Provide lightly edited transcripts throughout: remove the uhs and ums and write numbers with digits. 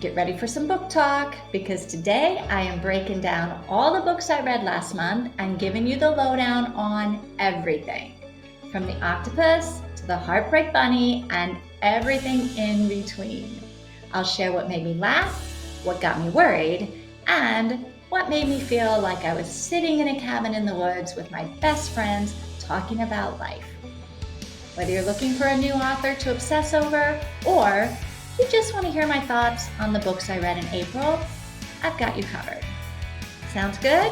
Get ready for some book talk because today I am breaking down all the books I read last month and giving you the lowdown on everything, from the octopus to the heartbreak bunny and everything in between. I'll share what made me laugh, what got me worried, and what made me feel like I was sitting in a cabin in the woods with my best friends talking about life. Whether you're looking for a new author to obsess over, or you just want to hear my thoughts on the books I read in April, I've got you covered. Sounds good?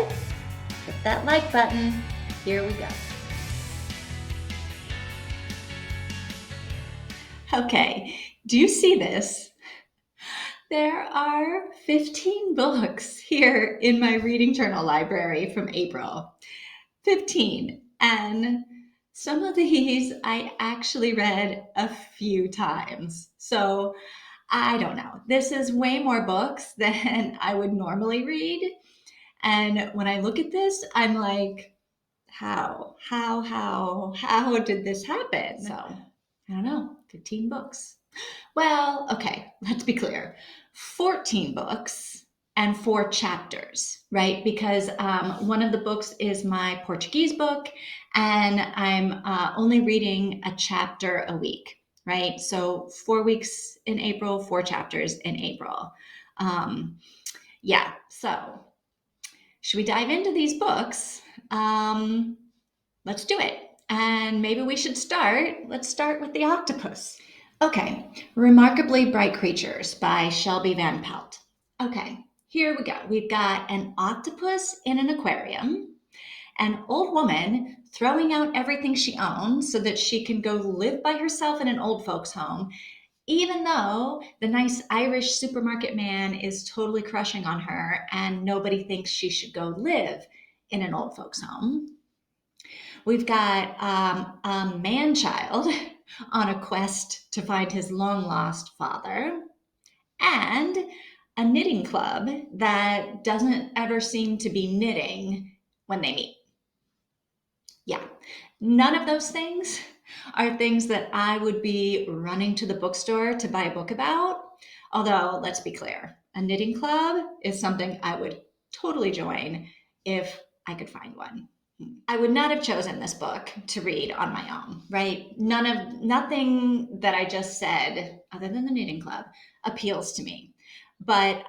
Hit that like button. Here we go. Okay, do you see this? There are 15 books here in my reading journal library from April. 15. And some of these I actually read a few times. So I don't know. This is way more books than I would normally read. And when I look at this, I'm like, how did this happen? So I don't know, 15 books. Well, okay, let's be clear. 14 books and 4 chapters, right? Because one of the books is my Portuguese book, and I'm only reading a chapter a week, right? So 4 weeks in April, 4 chapters in April. So should we dive into these books? Let's do it. And maybe we should let's start with the octopus. Okay, Remarkably Bright Creatures by Shelby Van Pelt. Okay, here we go. We've got an octopus in an aquarium, an old woman throwing out everything she owns so that she can go live by herself in an old folks' home, even though the nice Irish supermarket man is totally crushing on her and nobody thinks she should go live in an old folks' home. We've got a man-child on a quest to find his long-lost father, and a knitting club that doesn't ever seem to be knitting when they meet. Yeah, none of those things are things that I would be running to the bookstore to buy a book about. Although, let's be clear, a knitting club is something I would totally join if I could find one. I would not have chosen this book to read on my own, right? Nothing that I just said, other than the knitting club, appeals to me. But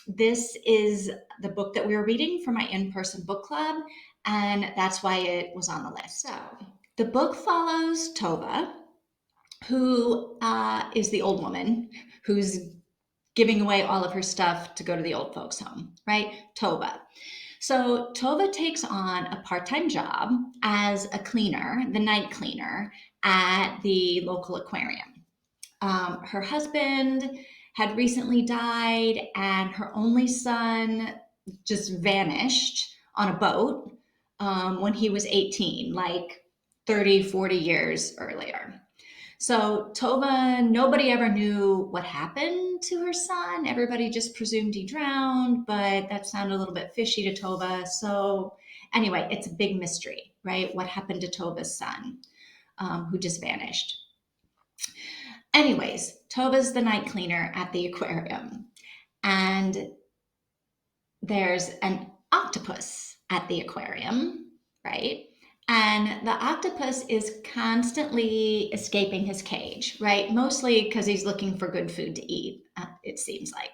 this is the book that we were reading for my in-person book club, and that's why it was on the list. So the book follows Tova, who is the old woman who's giving away all of her stuff to go to the old folks' home, right? Tova. So Tova takes on a part-time job as a cleaner, the night cleaner, at the local aquarium. Her husband had recently died, and her only son just vanished on a boat when he was 18, like 30, 40 years earlier. So Tova, nobody ever knew what happened to her son. Everybody just presumed he drowned, but that sounded a little bit fishy to Tova. So anyway, it's a big mystery, right? What happened to Tova's son, who just vanished? Anyways, Tova's the night cleaner at the aquarium, and there's an octopus at the aquarium, right? And the octopus is constantly escaping his cage, right? Mostly because he's looking for good food to eat, it seems like.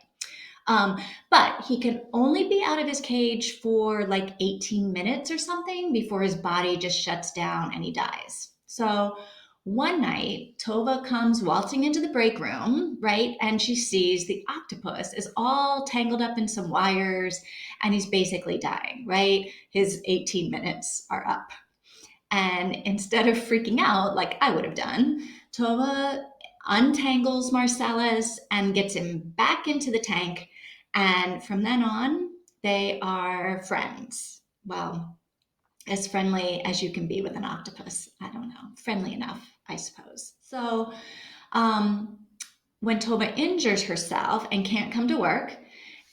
But he can only be out of his cage for like 18 minutes or something before his body just shuts down and he dies. So one night, Tova comes waltzing into the break room, right? And she sees the octopus is all tangled up in some wires and he's basically dying, right? His 18 minutes are up. And instead of freaking out like I would have done, Tova untangles Marcellus and gets him back into the tank. And from then on, they are friends. Well, as friendly as you can be with an octopus. I don't know. Friendly enough, I suppose. So when Tova injures herself and can't come to work,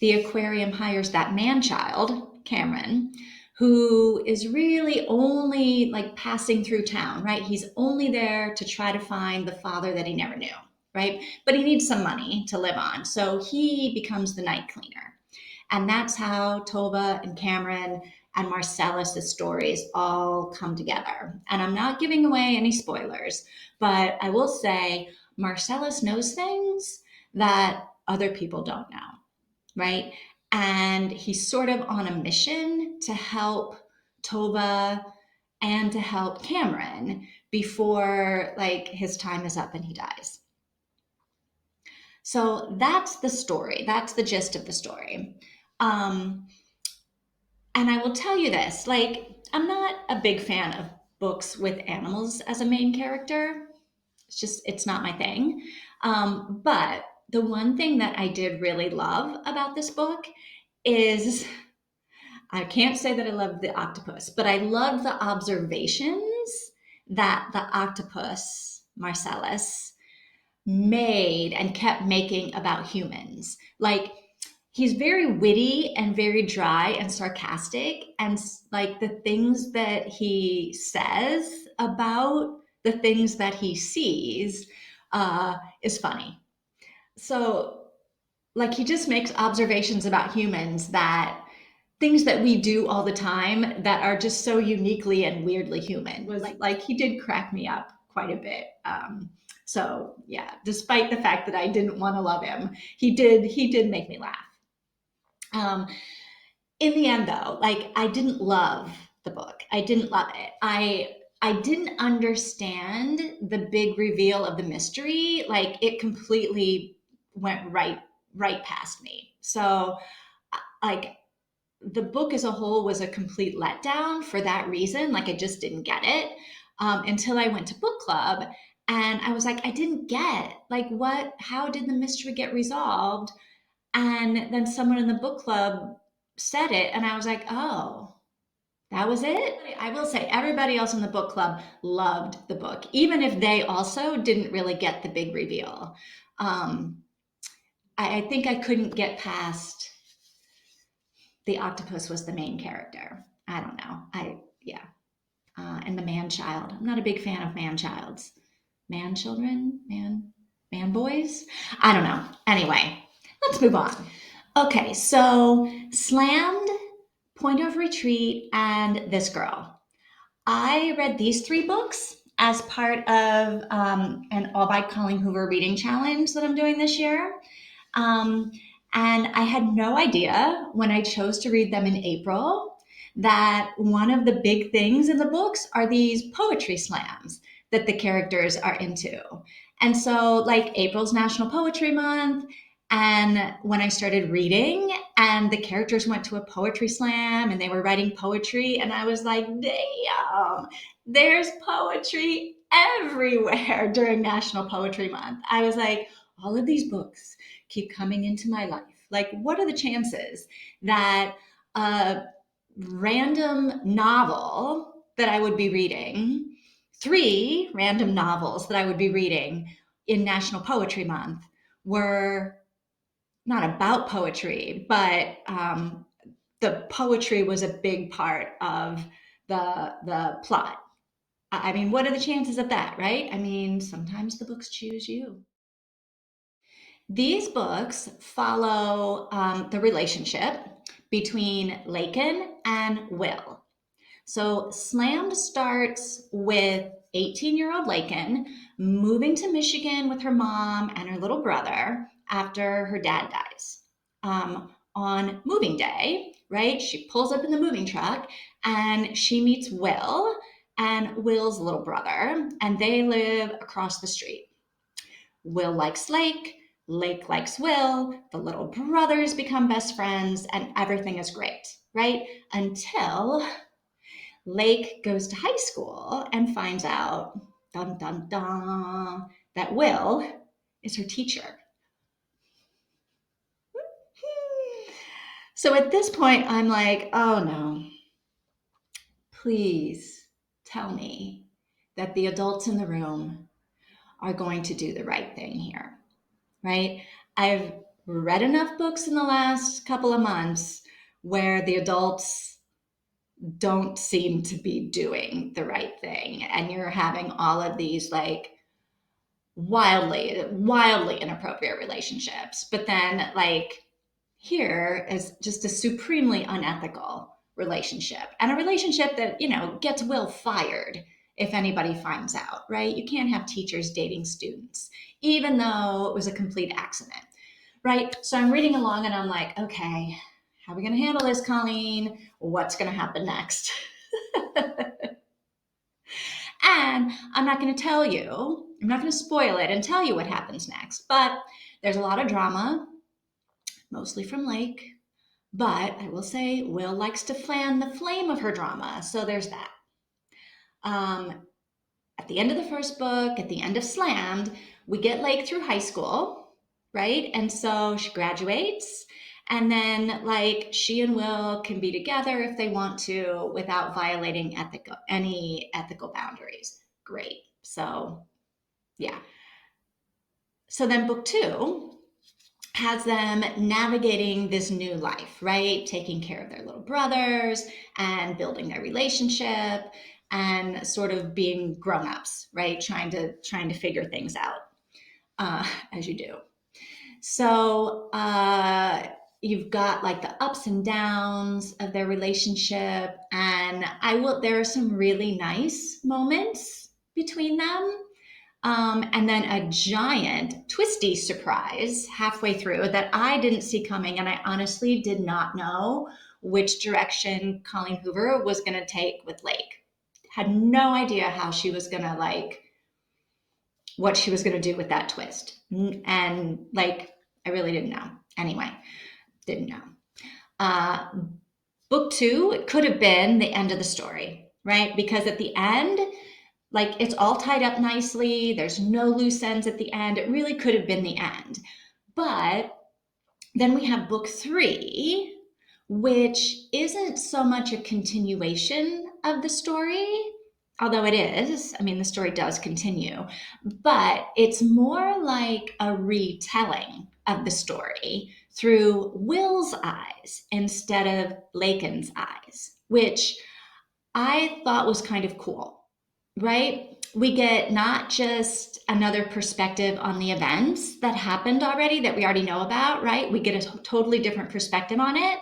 the aquarium hires that man-child, Cameron, who is really only like passing through town, right? He's only there to try to find the father that he never knew. right? But he needs some money to live on. So he becomes the night cleaner. And that's how Tova and Cameron and Marcellus' stories all come together. And I'm not giving away any spoilers, but I will say Marcellus knows things that other people don't know, right? And he's sort of on a mission to help Tova and to help Cameron before like his time is up and he dies. So that's the story. That's the gist of the story. Um, and I will tell you this, like, I'm not a big fan of books with animals as a main character. It's not my thing. But the one thing that I did really love about this book is I can't say that I love the octopus, but I love the observations that the octopus, Marcellus, made and kept making about humans. Like, he's very witty and very dry and sarcastic. And like the things that he says about the things that he sees is funny. So, like, he just makes observations about humans that things that we do all the time that are just so uniquely and weirdly human. Was like he did crack me up quite a bit. So yeah, despite the fact that I didn't want to love him, he did make me laugh. Um, in the end, though, like I didn't love the book. I didn't love it. I didn't understand the big reveal of the mystery. Like it completely went right past me. So like the book as a whole was a complete letdown for that reason. Like I just didn't get it until I went to book club, and I was like, I didn't get like what? How did the mystery get resolved? And then someone in the book club said it, and I was like, oh, that was it. I will say everybody else in the book club loved the book, even if they also didn't really get the big reveal. Um, I think I couldn't get past the octopus was the main character. I don't know. Yeah. And the man child. I'm not a big fan of man childs. Man children? Man boys? I don't know. Anyway, let's move on. Okay, so Slammed, Point of Retreat, and This Girl. I read these three books as part of an All by Colleen Hoover reading challenge that I'm doing this year. Um, and I had no idea when I chose to read them in April that one of the big things in the books are these poetry slams that the characters are into. And so, like, April's National Poetry Month. And when I started reading, and the characters went to a poetry slam and they were writing poetry, and I was like, damn, there's poetry everywhere during National Poetry Month. I was like, all of these books keep coming into my life. Like, what are the chances that a random novel that I would be reading, three random novels that I would be reading in National Poetry Month, were not about poetry, but the poetry was a big part of the plot. I mean, what are the chances of that, right? I mean, sometimes the books choose you. These books follow the relationship between Lakin and Will. So Slammed starts with 18-year-old Lakin moving to Michigan with her mom and her little brother after her dad dies. On moving day, right, she pulls up in the moving truck and she meets Will and Will's little brother, and they live across the street. Will likes Lake, Lake likes Will, the little brothers become best friends, and everything is great, right? Until Lake goes to high school and finds out, dun dun dun, that Will is her teacher. So at this point, I'm like, oh no, please tell me that the adults in the room are going to do the right thing here, right? I've read enough books in the last couple of months where the adults don't seem to be doing the right thing. And you're having all of these like wildly inappropriate relationships. But then, like, here is just a supremely unethical relationship, and a relationship that, gets Will fired if anybody finds out, right? You can't have teachers dating students, even though it was a complete accident, right? So I'm reading along and I'm like, okay, how are we going to handle this, Colleen? What's going to happen next? And I'm not going to tell you, I'm not going to spoil it and tell you what happens next, but there's a lot of drama, mostly from Lake. But I will say, Will likes to fan the flame of her drama. So there's that. At the end of the first book, at the end of Slammed, we get Lake through high school, right? And so she graduates. And then, like, she and Will can be together if they want to without violating any ethical boundaries. Great. So, yeah. So then, book 2 has them navigating this new life, right? Taking care of their little brothers and building their relationship and sort of being grown-ups, right? Trying to figure things out, as you do. So you've got like the ups and downs of their relationship, and there are some really nice moments between them. And then a giant twisty surprise halfway through that I didn't see coming. And I honestly did not know which direction Colleen Hoover was going to take with Lake. Had no idea how she was going to what she was going to do with that twist. And I really didn't know. Anyway, didn't know. Book 2, it could have been the end of the story, right? Because at the end, it's all tied up nicely. There's no loose ends at the end. It really could have been the end. But then we have book 3, which isn't so much a continuation of the story, although it is. I mean, the story does continue, but it's more like a retelling of the story through Will's eyes instead of Laken's eyes, which I thought was kind of cool. Right? We get not just another perspective on the events that happened already that we already know about, right? We get a totally different perspective on it,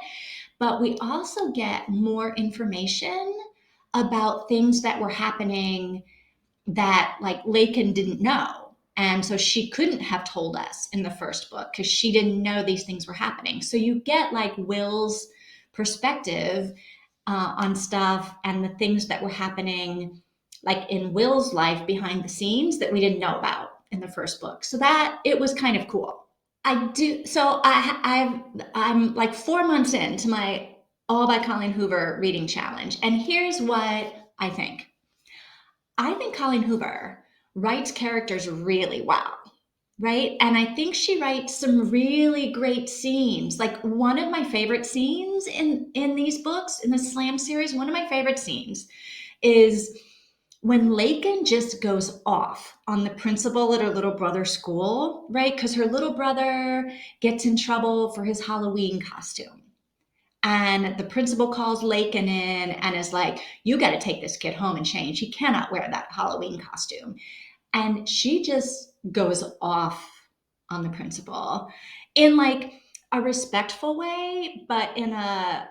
but we also get more information about things that were happening that Laken didn't know. And so she couldn't have told us in the first book because she didn't know these things were happening. So you get Will's perspective on stuff and the things that were happening in Will's life behind the scenes that we didn't know about in the first book. So that it was kind of cool. I'm 4 months into my All by Colleen Hoover reading challenge. And here's what I think. I think Colleen Hoover writes characters really well, right? And I think she writes some really great scenes. One of my favorite scenes in these books, in the Slam series, one of my favorite scenes is when Laken just goes off on the principal at her little brother's school, right? Because her little brother gets in trouble for his Halloween costume. And the principal calls Laken in and is like, you got to take this kid home and change. He cannot wear that Halloween costume. And she just goes off on the principal in a respectful way, but in a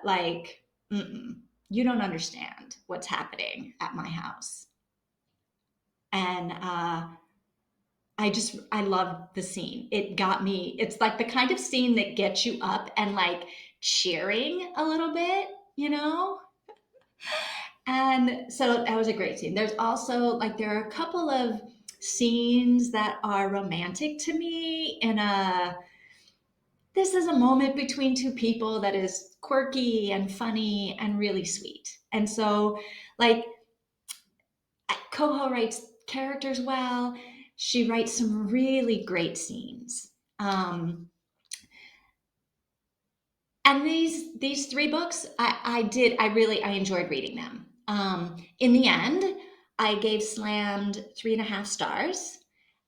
you don't understand what's happening at my house. And I love the scene. It got me. It's the kind of scene that gets you up and cheering a little bit, And so that was a great scene. There's also there are a couple of scenes that are romantic to me this is a moment between two people that is quirky and funny and really sweet. And so Coho writes characters well. She writes some really great scenes. And these 3 books, I enjoyed reading them. In the end, I gave Slammed 3.5 stars,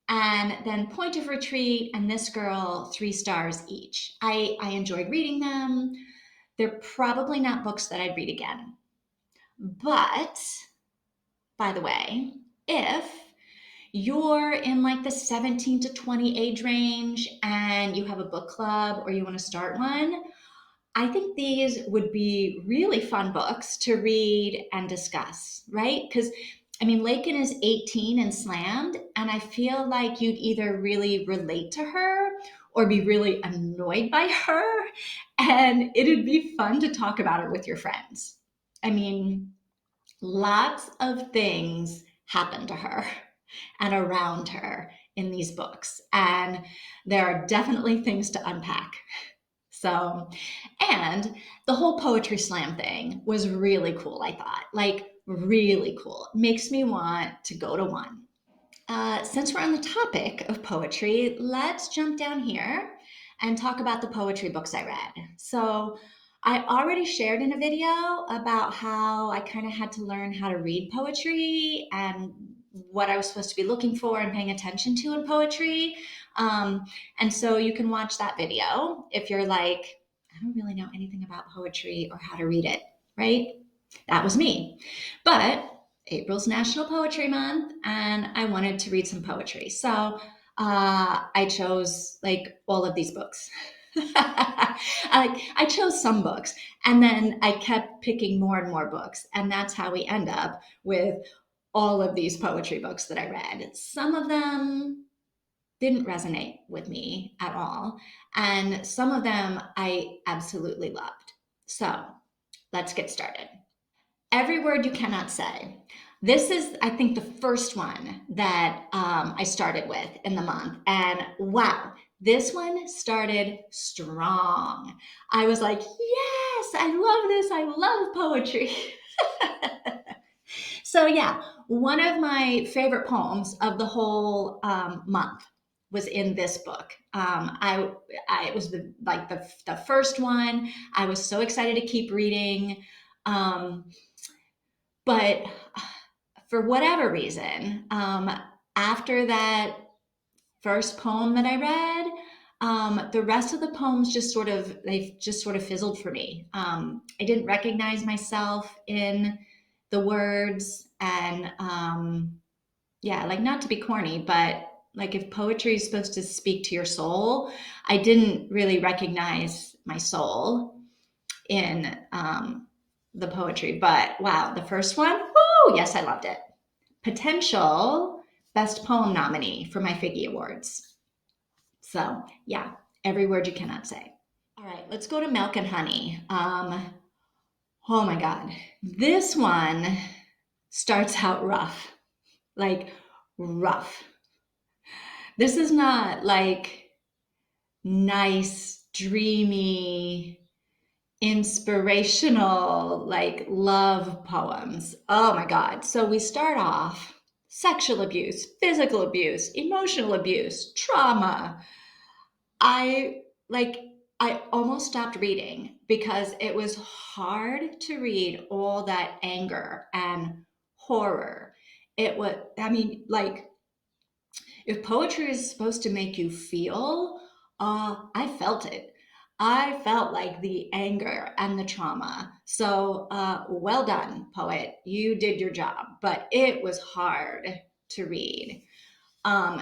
and then Point of Retreat and This Girl 3 stars each. I enjoyed reading them. They're probably not books that I'd read again. But, by the way, if you're in like the 17 to 20 age range and you have a book club or you want to start one, I think these would be really fun books to read and discuss, right? Because I mean, Lakin is 18 and slammed, and I feel like you'd either really relate to her or be really annoyed by her, and it'd be fun to talk about it with your friends. I mean, lots of things happen to her and around her in these books, and there are definitely things to unpack. So, and the whole poetry slam thing was really cool, I thought. Like, really cool. Makes me want to go to one. Since we're on the topic of poetry, let's jump down here and talk about the poetry books I read. So, I already shared in a video about how I kind of had to learn how to read poetry and what I was supposed to be looking for and paying attention to in poetry. Um, and so you can watch that video if you're like, I don't really know anything about poetry or how to read it, right? That was me. But April's National Poetry Month, and I wanted to read some poetry. So I chose like all of these books. I chose some books, and then I kept picking more and more books, and that's how we end up with all of these poetry books that I read. Some of them didn't resonate with me at all, and some of them I absolutely loved. So let's get started. Every word you cannot say. This is, I think, the first one that I started with in the month. And wow, this one started strong. I was like, yes, I love this. I love poetry. So, yeah, one of my favorite poems of the whole month was in this book. I it was the first one. I was so excited to keep reading. Um, but for whatever reason, after that first poem that I read, the rest of the poems just sort of fizzled for me. I didn't recognize myself in the words, and yeah, like not to be corny, but like if poetry is supposed to speak to your soul, I didn't really recognize my soul in the poetry. But wow, the first one, whoo, yes, I loved it. Potential best poem nominee for my Figgy Awards. So yeah, every word you cannot say. All right, let's go to Milk and Honey. Oh my God, this one starts out rough, like rough. This is not like nice, dreamy, inspirational, like love poems. Oh my God. So we start off sexual abuse, physical abuse, emotional abuse, trauma. I like, I almost stopped reading because it was hard to read all that anger and horror. It was, I mean, like, if poetry is supposed to make you feel, I felt it. I felt like the anger and the trauma. So, well done, poet. You did your job, but it was hard to read.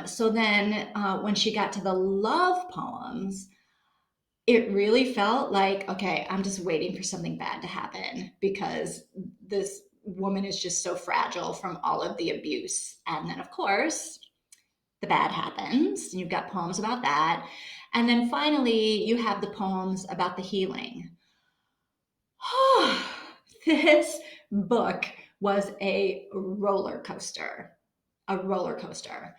So then, when she got to the love poems, it really felt like, okay, I'm just waiting for something bad to happen because this woman is just so fragile from all of the abuse. And then, of course, the bad happens. You've got poems about that. And then finally, you have the poems about the healing. This book was a roller coaster. A roller coaster.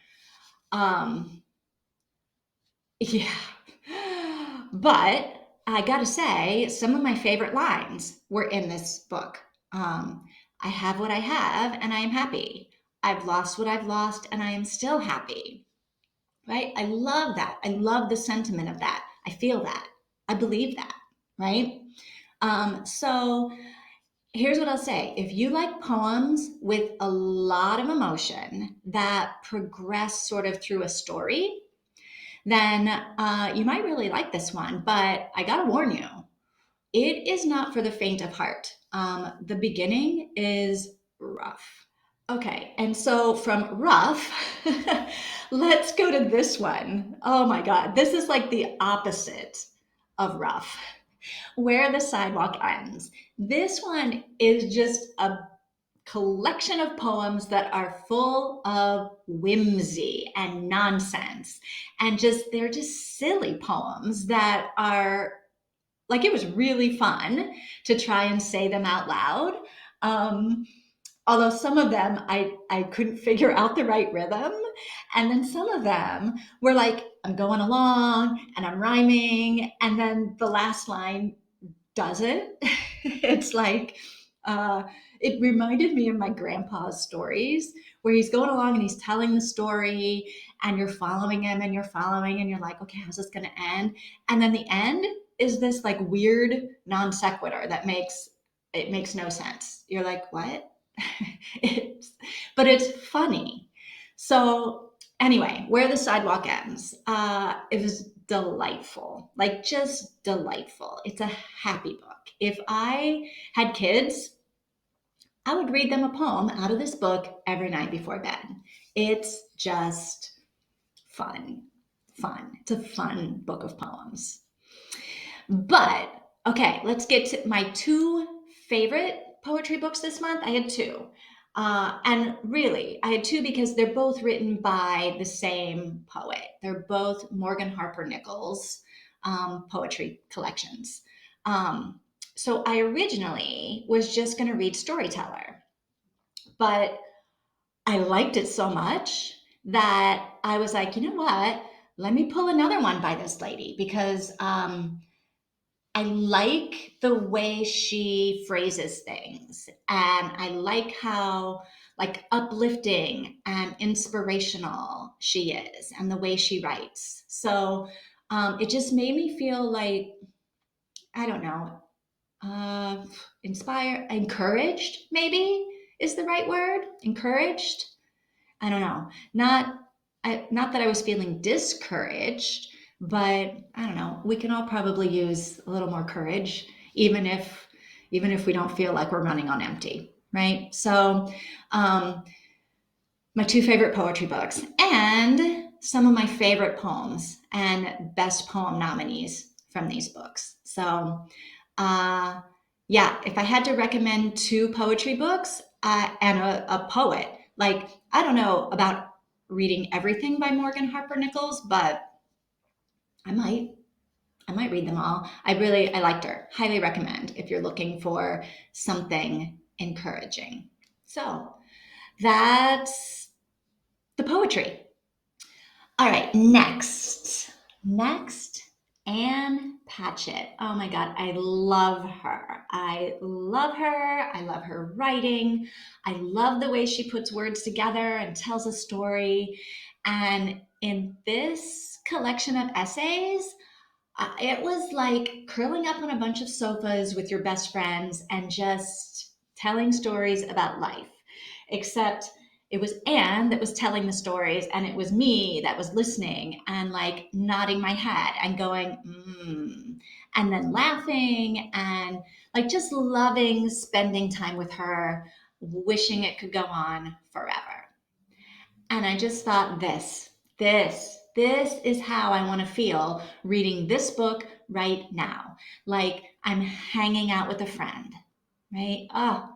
Yeah. But I gotta say, some of my favorite lines were in this book. I have what I have, and I am happy. I've lost what I've lost, and I am still happy. Right? I love that. I love the sentiment of that. I feel that. I believe that. Right? So here's what I'll say. If you like poems with a lot of emotion that progress sort of through a story, then you might really like this one. But I got to warn you, it is not for the faint of heart. The beginning is rough. Okay, and so from rough, let's go to this one. Oh my God, this is like the opposite of rough, Where the Sidewalk Ends. This one is just a collection of poems that are full of whimsy and nonsense. And they're just silly poems that are like, it was really fun to try and say them out loud. Um, Although some of them I couldn't figure out the right rhythm. And then some of them were like, I'm going along and I'm rhyming. And then the last line doesn't. It's like, uh, it reminded me of my grandpa's stories where he's going along and he's telling the story and you're following him and you're following and you're like, okay, how's this going to end? And then the end is this like weird non sequitur that makes no sense. You're like, what? it's, but it's funny. So anyway, Where the Sidewalk Ends. It was delightful, like just delightful. It's a happy book. If I had kids, I would read them a poem out of this book every night before bed. It's just fun, fun. It's a fun book of poems. But okay, let's get to my two favorite poetry books this month. I had two. And really, I had two because they're both written by the same poet. They're both Morgan Harper Nichols poetry collections. Um, so I originally was just going to read Storyteller, but I liked it so much that I was like, you know what? Let me pull another one by this lady because I like the way she phrases things, and I like how like uplifting and inspirational she is and the way she writes. So it just made me feel like, I don't know, uh, inspired, encouraged, maybe is the right word. Encouraged. I don't know. Not that I was feeling discouraged, but I don't know. We can all probably use a little more courage, even if we don't feel like we're running on empty, right? So, um, my two favorite poetry books and some of my favorite poems and best poem nominees from these books. So, uh, yeah, if I had to recommend two poetry books and a poet, like I don't know about reading everything by Morgan Harper Nichols, but I might. I might read them all. I liked her. Highly recommend if you're looking for something encouraging. So that's the poetry. All right, next. Next, Anne Patchett. Oh my God, I love her. I love her. I love her writing. I love the way she puts words together and tells a story. And in this collection of essays, it was like curling up on a bunch of sofas with your best friends and just telling stories about life. Except it was Anne that was telling the stories, and it was me that was listening and like nodding my head and going, and then laughing and like just loving spending time with her, wishing it could go on forever. And I just thought, this is how I want to feel reading this book right now. Like I'm hanging out with a friend, right? Oh,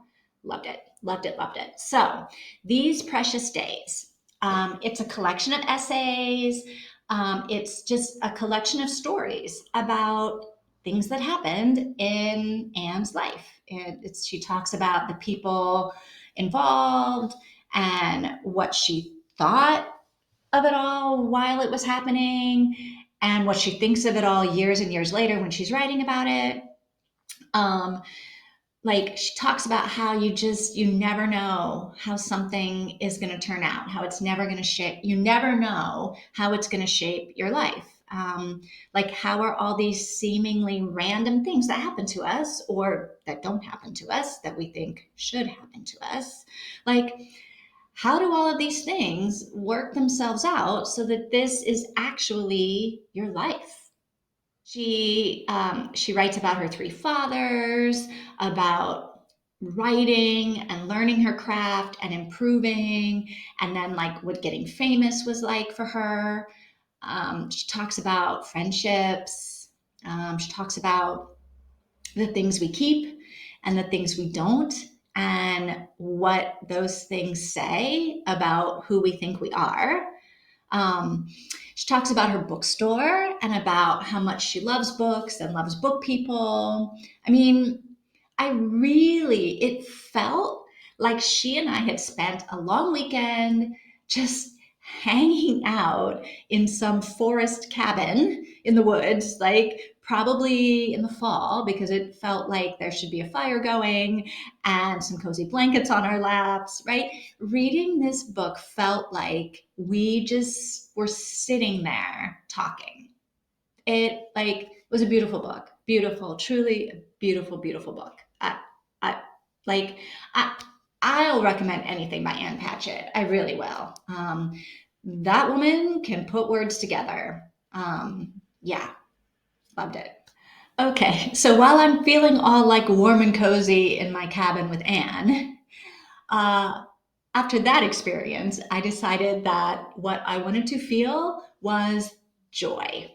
loved it, loved it, loved it. So, These Precious Days. It's a collection of essays. It's just a collection of stories about things that happened in Anne's life. She talks about the people involved and what she thought of it all while it was happening and what she thinks of it all years and years later when she's writing about it. Um, like she talks about how you never know how something is going to turn out, how it's never going to shape, you never know how it's going to shape your life. Like how are all these seemingly random things that happen to us or that don't happen to us that we think should happen to us, like how do all of these things work themselves out so that this is actually your life? She writes about her three fathers, about writing and learning her craft and improving, and then like what getting famous was like for her. She talks about friendships. She talks about the things we keep and the things we don't, and what those things say about who we think we are. Um, she talks about her bookstore and about how much she loves books and loves book people. I mean, it felt like she and I had spent a long weekend just hanging out in some forest cabin in the woods, like probably in the fall, because it felt like there should be a fire going and some cozy blankets on our laps, right? Reading this book felt like we just were sitting there talking. It like was a beautiful book, beautiful, truly a beautiful, beautiful book. I like I I'll recommend anything by Ann Patchett. I really will. That woman can put words together. Yeah, loved it. Okay, so while I'm feeling all like warm and cozy in my cabin with Anne, uh, after that experience, I decided that what I wanted to feel was joy.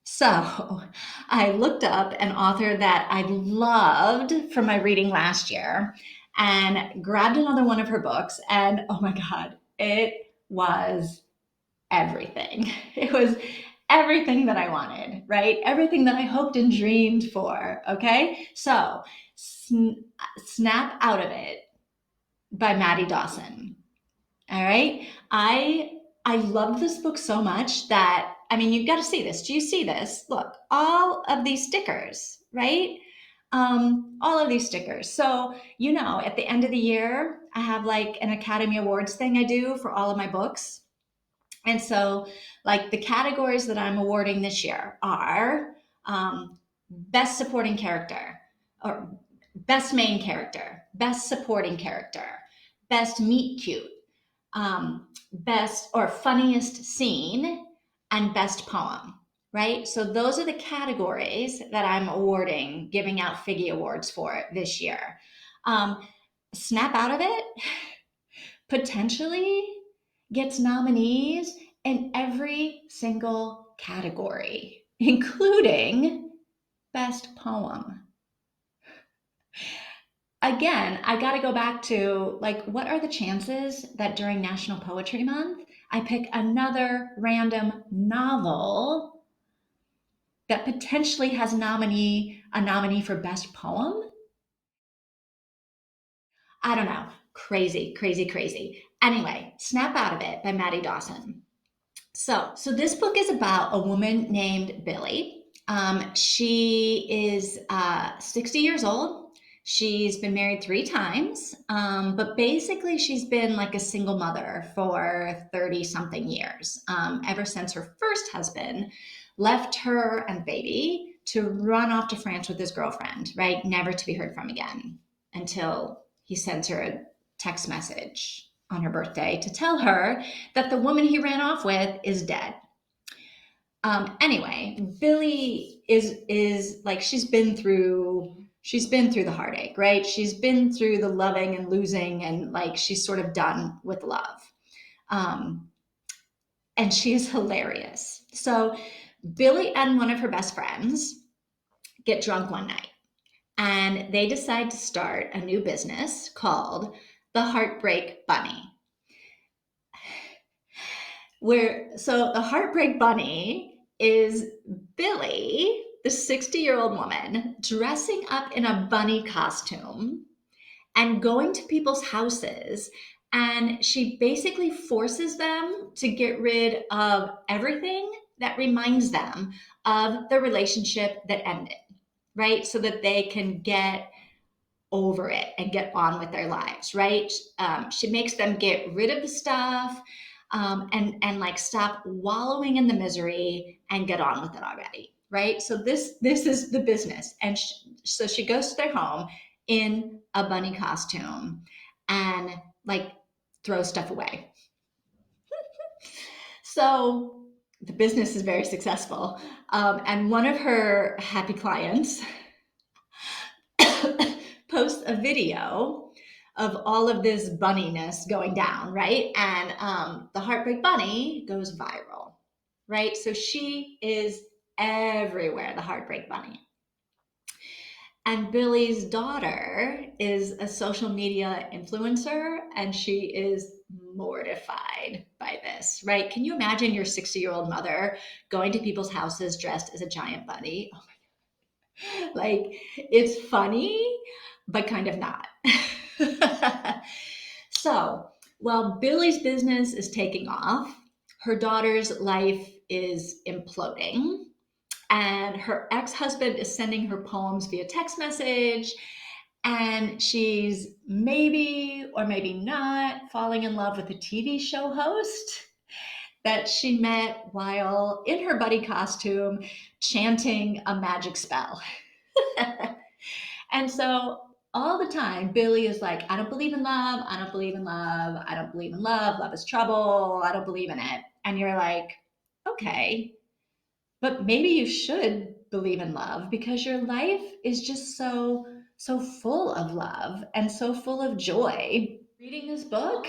So I looked up an author that I loved from my reading last year and grabbed another one of her books. And oh my God, it was everything. It was everything that I wanted, right? Everything that I hoped and dreamed for. Okay. So Snap Out of It by Maddie Dawson. All right. I loved this book so much that I mean you've got to see this. Do you see this? Look, all of these stickers, right? All of these stickers. So, at the end of the year, I have like an Academy Awards thing I do for all of my books. And so, like the categories that I'm awarding this year are best supporting character, or best main character, best supporting character, best meet cute, best or funniest scene, and best poem, right? So those are the categories that I'm awarding, giving out Figgy Awards for this year. Um, Snap Out of It potentially gets nominees in every single category, including best poem. Again, I got to go back to like, what are the chances that during National Poetry Month, I pick another random novel that potentially has a nominee for best poem? I don't know. Crazy, crazy, crazy. Anyway, Snap Out of It by Maddie Dawson. So this book is about a woman named Billy. She is 60 years old. She's been married 3 times, but basically she's been like a single mother for 30 something years, ever since her first husband left her and baby to run off to France with his girlfriend, right? Never to be heard from again until he sends her a text message on her birthday to tell her that the woman he ran off with is dead. Anyway, Billy is like she's been through the heartache, right? She's been through the loving and losing, and like she's sort of done with love. Um, and she is hilarious. So Billy and one of her best friends get drunk one night, and they decide to start a new business called the Heartbreak Bunny. The Heartbreak Bunny is Billy, the 60-year-old woman, dressing up in a bunny costume and going to people's houses. And she basically forces them to get rid of everything that reminds them of the relationship that ended, right? So that they can get over it and get on with their lives, right? She makes them get rid of the stuff, and like stop wallowing in the misery and get on with it already, right? So this is the business, and so she goes to their home in a bunny costume and like throws stuff away. So the business is very successful, and one of her happy clients posts a video of all of this bunniness going down, right? And the Heartbreak Bunny goes viral, right? So she is everywhere, the Heartbreak Bunny. And Billy's daughter is a social media influencer, and she is mortified by this, right? Can you imagine your 60-year-old mother going to people's houses dressed as a giant bunny? Oh my God. Like, it's funny, but kind of not. So, while Billy's business is taking off, her daughter's life is imploding. And her ex-husband is sending her poems via text message, and she's maybe or maybe not falling in love with a TV show host that she met while in her bunny costume chanting a magic spell. And so all the time, Billy is like, I don't believe in love. I don't believe in love. I don't believe in love. Love is trouble. I don't believe in it. And you're like, okay, but maybe you should believe in love, because your life is just so full of love and so full of joy. Reading this book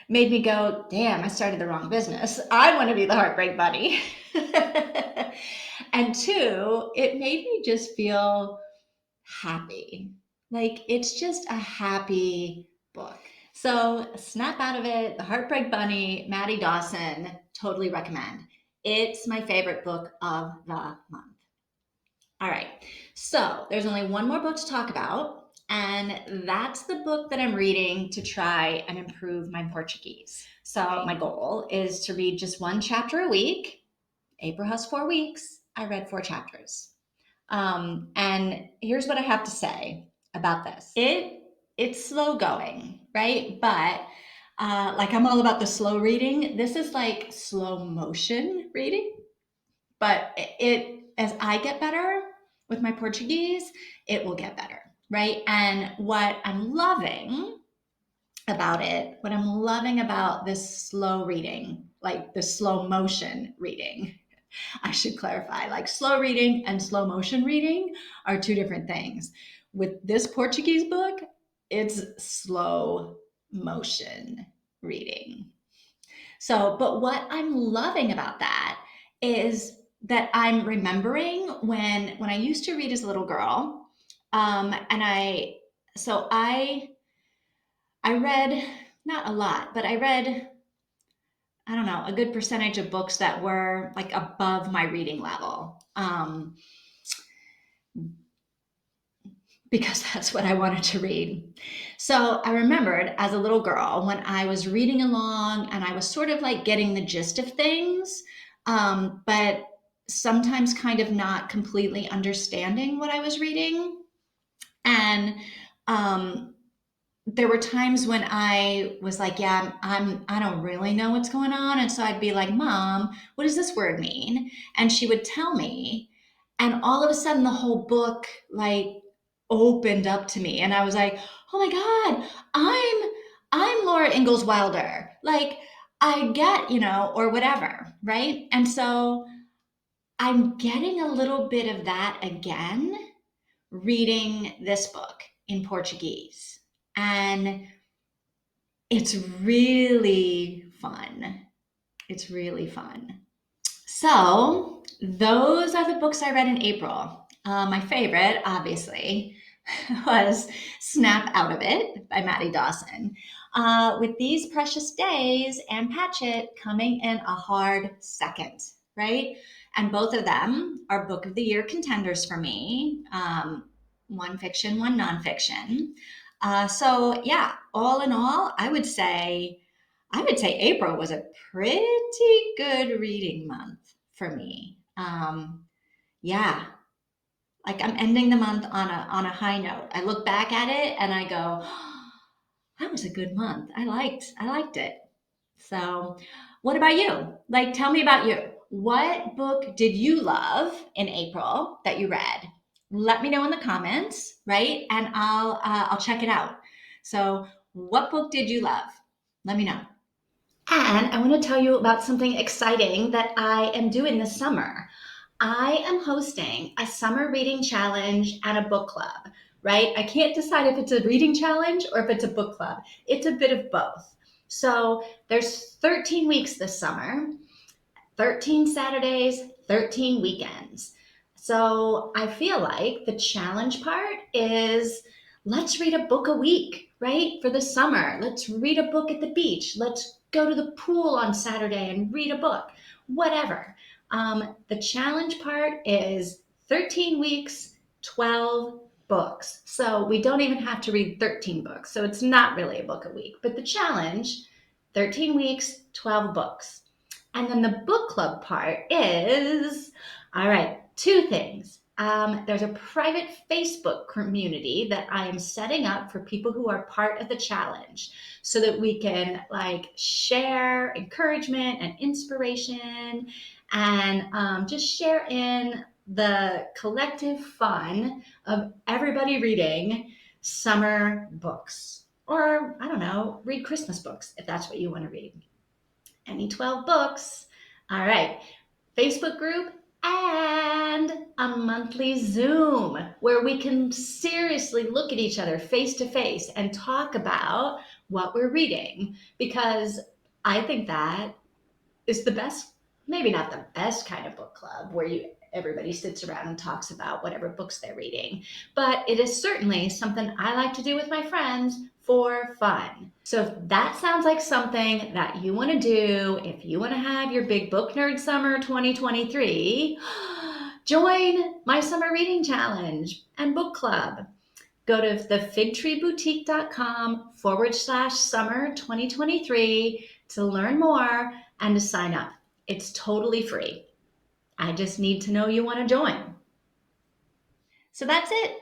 made me go, damn, I started the wrong business. I want to be the Heartbreak Bunny. And two, it made me just feel happy. Like, it's just a happy book. So snap out of it. The Heartbreak Bunny, Maddie Dawson, totally recommend. It's my favorite book of the month. All right, so there's only one more book to talk about, and that's the book that I'm reading to try and improve my Portuguese. So my goal is to read just one chapter a week. April has 4 weeks. I read 4 chapters. And here's what I have to say about this. It's slow going, right? But like, I'm all about the slow reading. This is like slow motion reading. But as I get better with my Portuguese, it will get better, right? And what I'm loving about it, what I'm loving about this slow reading, like the slow motion reading, I should clarify, like, slow reading and slow motion reading are 2 different things. With this Portuguese book, it's slow motion reading. So, but what I'm loving about that is that I'm remembering when I used to read as a little girl, and I read, not a lot, but I read, I don't know, a good percentage of books that were like above my reading level, because that's what I wanted to read. So I remembered as a little girl when I was reading along and I was sort of like getting the gist of things, but sometimes kind of not completely understanding what I was reading. And there were times when I was like, yeah, I don't really know what's going on. And so I'd be like, Mom, what does this word mean? And she would tell me. And all of a sudden the whole book like opened up to me. And I was like, oh my God, I'm Laura Ingalls Wilder. Like, I get, or whatever, right? And so I'm getting a little bit of that again, reading this book in Portuguese. And it's really fun. It's really fun. So those are the books I read in April. My favorite, obviously, was Snap Out of It by Maddie Dawson. With These Precious Days and Patchett coming in a hard second, right? And both of them are Book of the Year contenders for me. One fiction, one nonfiction. So yeah, all in all, I would say April was a pretty good reading month for me. Yeah, like, I'm ending the month on a high note. I look back at it and I go, oh, that was a good month. I liked it. So, what about you? Like, tell me about you. What book did you love in April that you read? Let me know in the comments, right? And I'll check it out. So, what book did you love? Let me know. And I want to tell you about something exciting that I am doing this summer. I am hosting a summer reading challenge and a book club. right? I can't decide if it's a reading challenge or if it's a book club. It's a bit of both. So there's 13 weeks this summer, 13 Saturdays, 13 weekends. So I feel like the challenge part is let's read a book a week, right? For the summer. Let's read a book at the beach. Let's go to the pool on Saturday and read a book, whatever. The challenge part is 13 weeks, 12 books. So we don't even have to read 13 books. So it's not really a book a week, but the challenge, 13 weeks, 12 books. And then the book club part is, all right, two things. There's a private Facebook community that I am setting up for people who are part of the challenge so that we can like share encouragement and inspiration and just share in the collective fun of everybody reading summer books. Or, I don't know, read Christmas books if that's what you want to read. Any 12 books. All right. Facebook group and a monthly Zoom where we can seriously look at each other face to face and talk about what we're reading, because I think that is the best, maybe not the best kind of book club where everybody sits around and talks about whatever books they're reading, but it is certainly something I like to do with my friends for fun. So if that sounds like something that you want to do, if you want to have your big book nerd summer 2023, join my summer reading challenge and book club. Go to thefigtreeboutique.com/summer 2023 to learn more and to sign up. It's totally free. I just need to know you want to join. So that's it.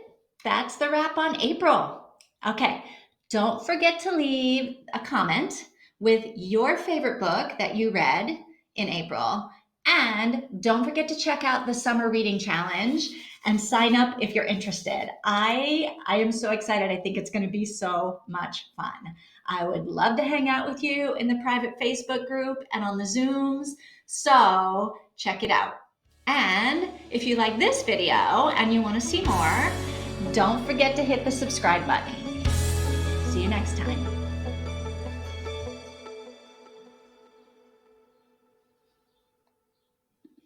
That's the wrap on April. Okay, don't forget to leave a comment with your favorite book that you read in April. And don't forget to check out the Summer Reading Challenge and sign up if you're interested. I am so excited. I think it's going to be so much fun. I would love to hang out with you in the private Facebook group and on the Zooms. So check it out. And if you like this video and you want to see more, don't forget to hit the subscribe button. See you next time.